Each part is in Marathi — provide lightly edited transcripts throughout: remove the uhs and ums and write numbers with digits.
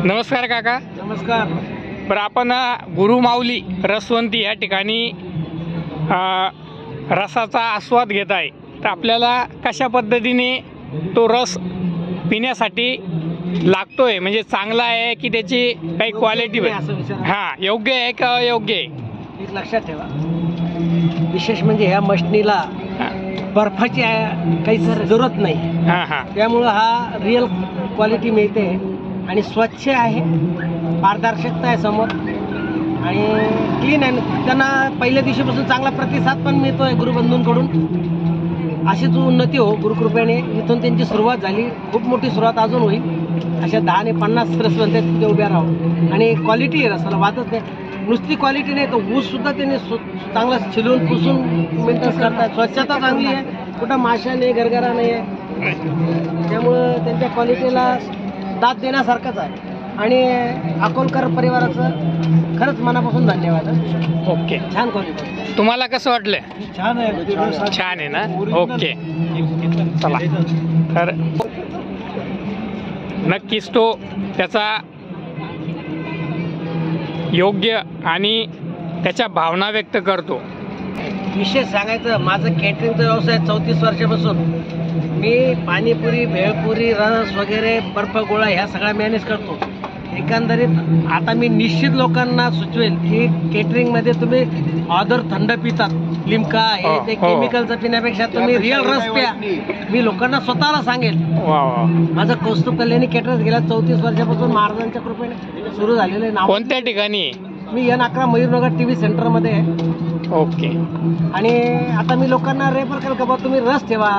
नमस्कार काका. नमस्कार. बरं, आपण गुरुमाऊली रसवंती या ठिकाणी रसाचा आस्वाद घेत आहे, तर आपल्याला कशा पद्धतीने तो रस पिण्यासाठी लागतोय, म्हणजे चांगला आहे की त्याची काही क्वालिटी योग्य आहे का अयोग्य आहे? एक लक्षात ठेवा, विशेष म्हणजे ह्या मशनीला बर्फाची काही जरूरत नाही. त्यामुळं हा रिअल क्वालिटी मिळते आणि स्वच्छ आहे, पारदर्शकता आहे समोर आणि क्लीन आहे. त्यांना पहिल्या दिवशीपासून चांगला प्रतिसाद पण मिळतोय गुरुबंधूंकडून. अशीच उन्नती हो गुरुकृपेने. इथून त्यांची सुरुवात झाली, खूप मोठी सुरुवात अजून होईल. अशा 10 ते 50 रसवंत्या तिथे उभ्या राहू आणि क्वालिटी आहे रसाला, वादच नाही. नुसती क्वालिटी नाही तर ऊस सुद्धा त्यांनी चांगला छिलून पुसून मेंटेनन्स करतात. स्वच्छता चांगली आहे, कुठं माशा नाही, गरगरा नाही आहे. त्यामुळं त्यांच्या क्वालिटीला दाद देण्यासारखंच आहे आणि अकोलकर परिवाराचं खरंच मनापासून धन्यवाद. ओके, छान क्वालिटी. तुम्हाला कसं वाटलं? छान आहे. छान आहे ना? ओके, चला. तर नक्कीच तो त्याचा योग्य आणि त्याच्या भावना व्यक्त करतो. विशेष सांगायचं, माझं कॅटरिंगचा व्यवसाय 34 वर्षापासून. मी पाणीपुरी, भेळपुरी, रस वगैरे, बर्फ गोळा ह्या सगळ्या मॅनेज करतो. एकंदरीत आता मी निश्चित लोकांना सुचवेल की केटरिंगमध्ये तुम्ही ऑदर थंड पितात, लिमका हे ते केमिकलचं पिण्यापेक्षा तुम्ही रिअल रस प्या. मी लोकांना स्वतःला सांगेल. माझं कौस्तुभ कल्याणी केटरर्स गेल्या 34 वर्षापासून महाराजांच्या कृपेने सुरू झालेलं आहे. कोणत्या ठिकाणी? मी N11 मयूरनगर टीव्ही सेंटरमध्ये आहे. ओके. आणि आता मी लोकांना रेफर करेल का बा तुम्ही रस ठेवा.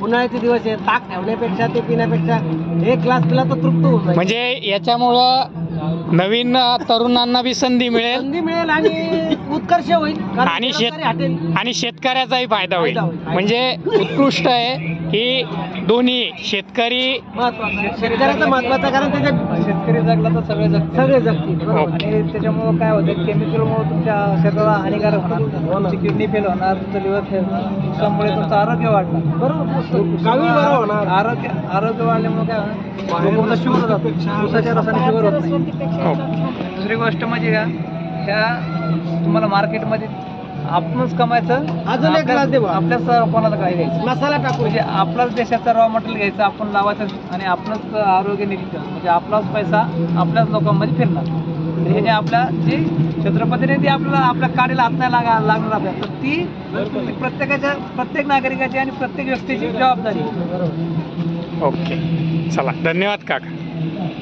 उन्हाळ्याचे दिवस आहे, ताक ठेवण्यापेक्षा ते पिण्यापेक्षा एक ग्लास पिला तर तृप्त होऊन जाईल. म्हणजे याच्यामुळं नवीन तरुणांना बी संधी मिळेल आणि उत्कर्ष होईल आणि शेतकऱ्याचाही फायदा होईल. म्हणजे उत्कृष्ट आहे की दोन्ही शेतकरी शेतकऱ्याचं महत्वाचं, कारण त्याच्या शेतकरी जगला तर सगळे जगतील. आणि त्याच्यामुळे काय होतं, केमिकलमुळे तुमच्या शरीराला हानिकारक होणार, तुमची किडनी फेल होणार, तुमचं लिव्हर फेल होणार, त्यामुळे तुमचं आरोग्य वाढणार. बरोबर. आरोग्य वाढल्यामुळे काय होणार, शुगर होतं. ऊसाच्या रसाने शुगर होत नाही. दुसरी गोष्ट म्हणजे ह्या तुम्हाला मार्केटमध्ये आपणच कमायचं, अजून एक ग्लास देऊ, आपल्याच कोणाला काय घ्यायचं, मसाला टाकू, म्हणजे आपलाच देशाचं रॉ मटेरियल घ्यायचं, आपण लावायचं आणि आपणच आरोग्य निरीक्षण, म्हणजे आपलाच पैसा आपल्याच लोकांमध्ये फिरणार. हे जे आपल्या जे छत्रपतीने ती आपल्याला आपल्या काडीला हात नाही लागणार आपल्याला, तर ती प्रत्येक नागरिकाची आणि प्रत्येक व्यक्तीची जबाबदारी. ओके, चला, धन्यवाद काका.